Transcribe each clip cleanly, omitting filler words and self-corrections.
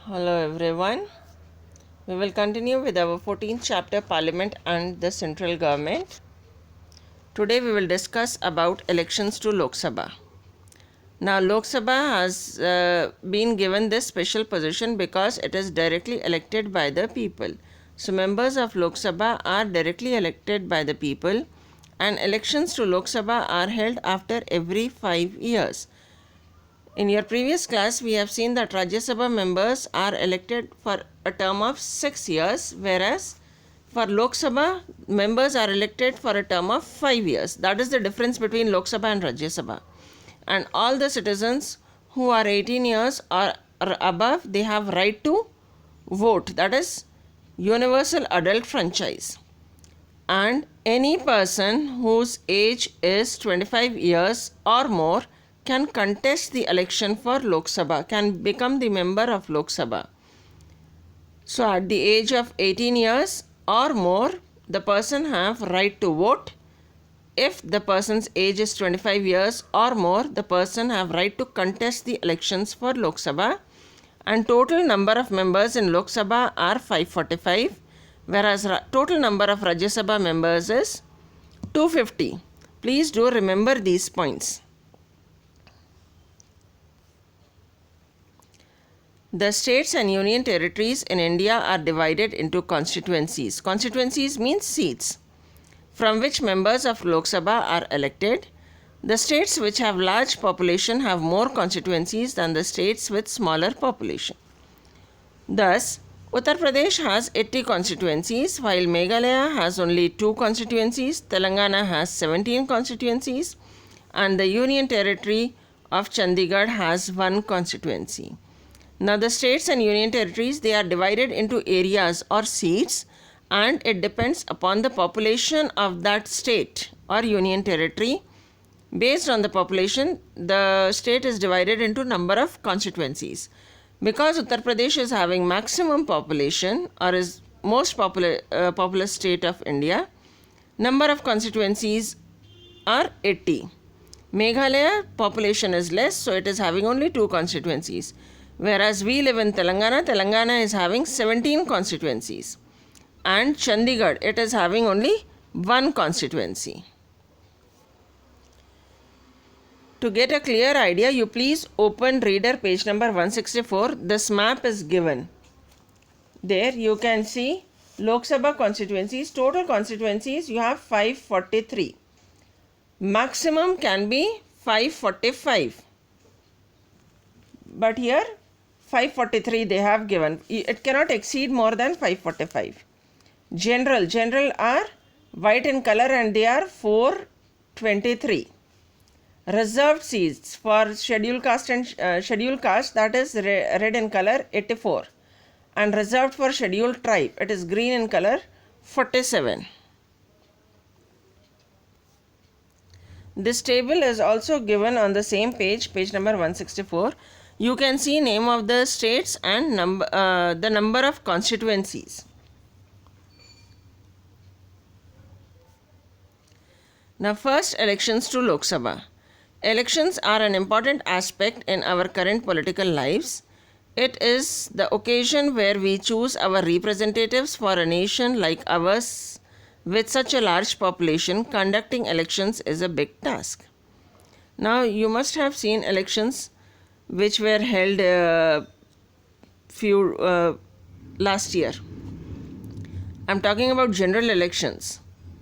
Hello everyone. We will continue with our 14th chapter, Parliament and the Central Government. Today we will discuss about elections to Lok Sabha. Now Lok Sabha has been given this special position because it is directly elected by the people. So members of Lok Sabha are directly elected by the people, and elections to Lok Sabha are held after every 5 years. In your previous class, we have seen that Rajya Sabha members are elected for a term of 6 years, whereas for Lok Sabha, members are elected for a term of 5 years. That is the difference between Lok Sabha and Rajya Sabha. And all the citizens who are 18 years or above, they have right to vote. That is universal adult franchise. And any person whose age is 25 years or more can contest the election for Lok Sabha, can become the member of Lok Sabha. So at the age of 18 years or more, the person have right to vote. If the person's age is 25 years or more, the person have right to contest the elections for Lok Sabha. And total number of members in Lok Sabha are 545, whereas total number of Rajya Sabha members is 250. Please do remember these points. The states and union territories in India are divided into constituencies. Constituencies means seats, from which members of Lok Sabha are elected. The states which have large population have more constituencies than the states with smaller population. Thus, Uttar Pradesh has 80 constituencies, while Meghalaya has only 2 constituencies, Telangana has 17 constituencies, and the union territory of Chandigarh has 1 constituency. Now the states and union territories, they are divided into areas or seats, and it depends upon the population of that state or union territory. Based on the population, the state is divided into number of constituencies. Because Uttar Pradesh is having maximum population or is most populous state of India, number of constituencies are 80. Meghalaya population is less, so it is having only 2 constituencies. Whereas we live in Telangana, Telangana is having 17 constituencies. And Chandigarh, it is having only 1 constituency. To get a clear idea, you please open reader page number 164. This map is given. There you can see Lok Sabha constituencies. Total constituencies you have 543. Maximum can be 545. But here 543 they have given. It cannot exceed more than 545. General are white in color and they are 423. Reserved seats for scheduled caste and scheduled caste, that is red in color, 84. And reserved for scheduled tribe, it is green in color, 47. This table is also given on the same page, page number 164. You can see name of the states and the number of constituencies. Now first, elections to Lok Sabha. Elections are an important aspect in our current political lives. It is the occasion where we choose our representatives. For a nation like ours with such a large population, conducting elections is a big task. Now you must have seen elections which were held last year. I am talking about general elections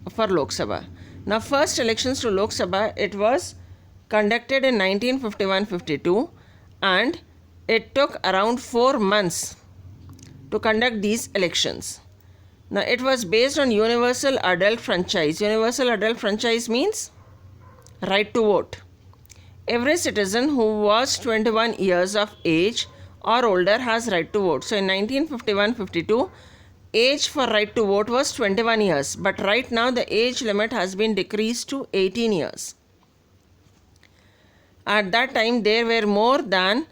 for Lok Sabha. Now first elections to Lok Sabha, it was conducted in 1951-52 and it took around 4 months to conduct these elections. Now it was based on universal adult franchise. Universal adult franchise means right to vote. Every citizen who was 21 years of age or older has right to vote. So in 1951-52, age for right to vote was 21 years. But right now the age limit has been decreased to 18 years. At that time there were more than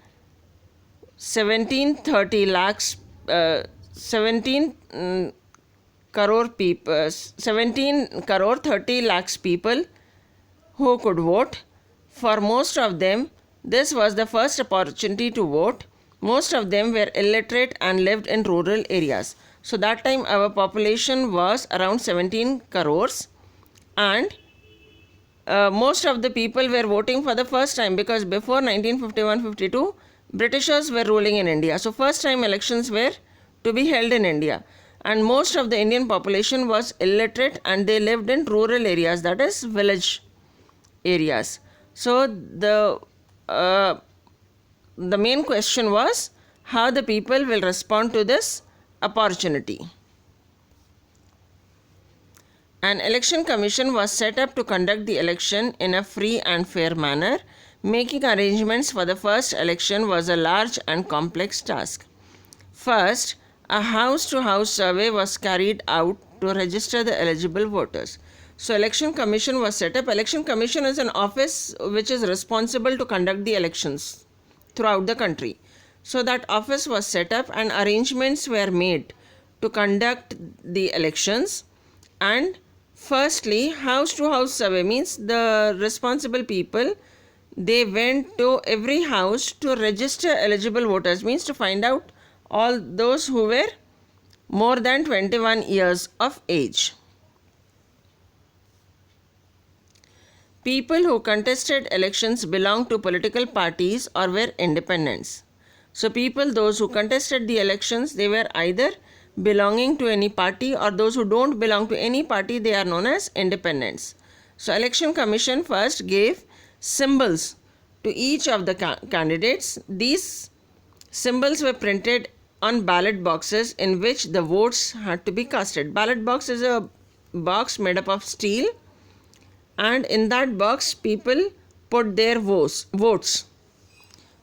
17 crore 30 lakhs people who could vote. For most of them, this was the first opportunity to vote, Most of them were illiterate and lived in rural areas. So that time our population was around 17 crores, and most of the people were voting for the first time, because before 1951-52 Britishers were ruling in India. So first time elections were to be held in India, and most of the Indian population was illiterate and they lived in rural areas, that is village areas. So the main question was how the people will respond to this opportunity. An election commission was set up to conduct the election in a free and fair manner. Making arrangements for the first election was a large and complex task. First, a house-to-house survey was carried out to register the eligible voters. So, election commission was set up. Election commission is an office which is responsible to conduct the elections throughout the country. So, that office was set up and arrangements were made to conduct the elections. And firstly, house-to-house survey means the responsible people, they went to every house to register eligible voters, means to find out all those who were more than 21 years of age. People who contested elections belonged to political parties or were independents. So people, those who contested the elections, they were either belonging to any party, or those who don't belong to any party, they are known as independents. So election commission first gave symbols to each of the candidates. These symbols were printed on ballot boxes in which the votes had to be casted. Ballot box is a box made up of steel, and in that box people put their votes.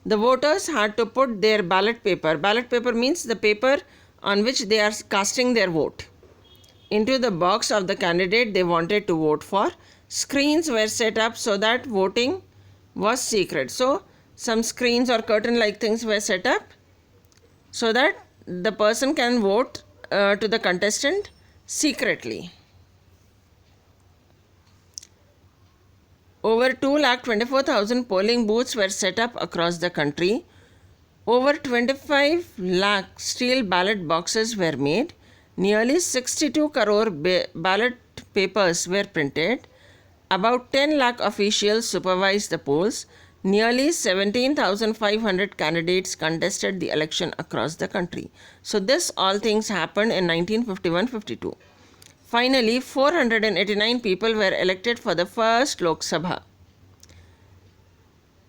The voters had to put their ballot paper. Ballot paper means the paper on which they are casting their vote into the box of the candidate they wanted to vote for. Screens were set up so that voting was secret. So some screens or curtain like things were set up so that the person can vote to the contestant secretly. Over 2,24,000 polling booths were set up across the country. Over 25 lakh steel ballot boxes were made. Nearly 62 crore ballot papers were printed. About 10 lakh officials supervised the polls. Nearly 17,500 candidates contested the election across the country. So this all things happened in 1951-52. Finally, 489 people were elected for the first Lok Sabha.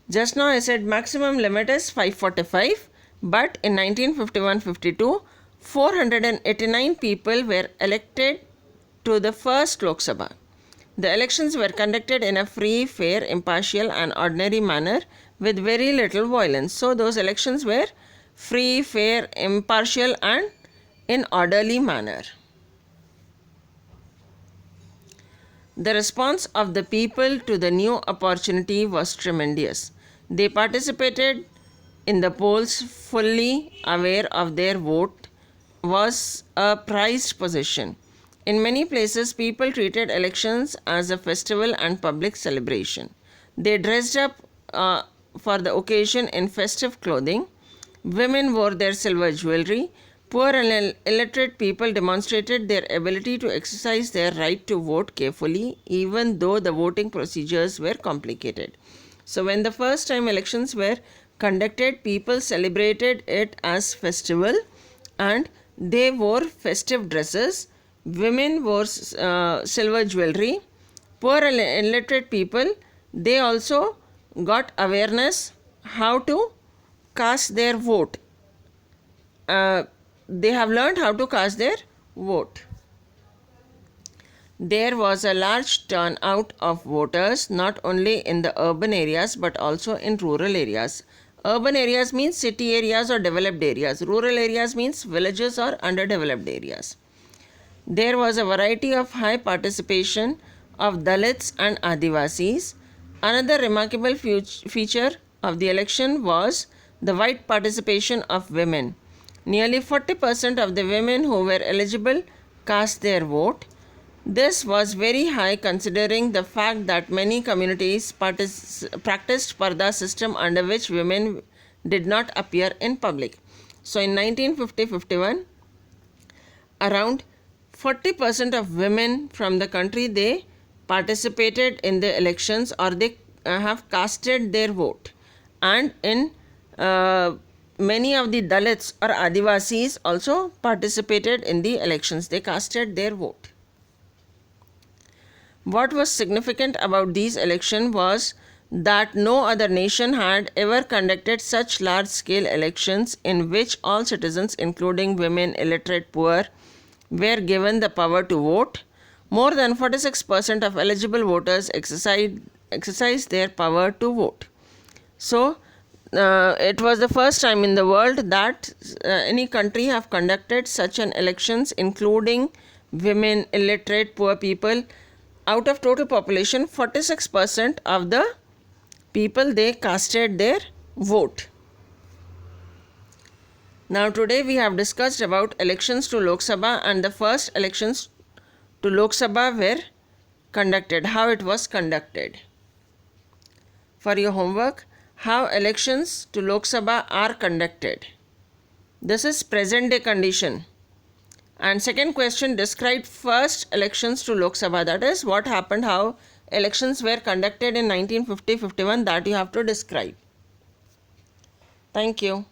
Just now I said maximum limit is 545, but in 1951-52, 489 people were elected to the first Lok Sabha. The elections were conducted in a free, fair, impartial and ordinary manner with very little violence. So those elections were free, fair, impartial and in orderly manner. The response of the people to the new opportunity was tremendous. They participated in the polls fully aware of their vote was a prized possession. In many places, people treated elections as a festival and public celebration. They dressed up for the occasion in festive clothing. Women wore their silver jewelry. Poor and illiterate people demonstrated their ability to exercise their right to vote carefully, even though the voting procedures were complicated. So when the first time elections were conducted, people celebrated it as festival and they wore festive dresses. Women wore silver jewelry. Poor and illiterate people, they also got awareness how to cast their vote. They have learned how to cast their vote. There was a large turnout of voters, not only in the urban areas but also in rural areas. Urban areas means city areas or developed areas. Rural areas means villages or underdeveloped areas. There was a variety of high participation of Dalits and Adivasis. Another remarkable feature of the election was the wide participation of women. Nearly 40% of the women who were eligible cast their vote. This was very high considering the fact that many communities practiced Parda system, under which women did not appear in public. So in 1950-51, around 40% of women from the country, they participated in the elections, or they have casted their vote. And in many of the Dalits or Adivasis also participated in the elections. They casted their vote. What was significant about these elections was that no other nation had ever conducted such large-scale elections in which all citizens, including women, illiterate, poor, were given the power to vote. More than 46% of eligible voters exercised their power to vote. So, it was the first time in the world that any country have conducted such an elections, including women, illiterate, poor people. Out of total population, 46% of the people, they casted their vote. Now today we have discussed about elections to Lok Sabha, and the first elections to Lok Sabha were conducted, how it was conducted. For your homework, how elections to Lok Sabha are conducted. This is present day condition. And second question, describe first elections to Lok Sabha. That is what happened, how elections were conducted in 1950-51, that you have to describe. Thank you.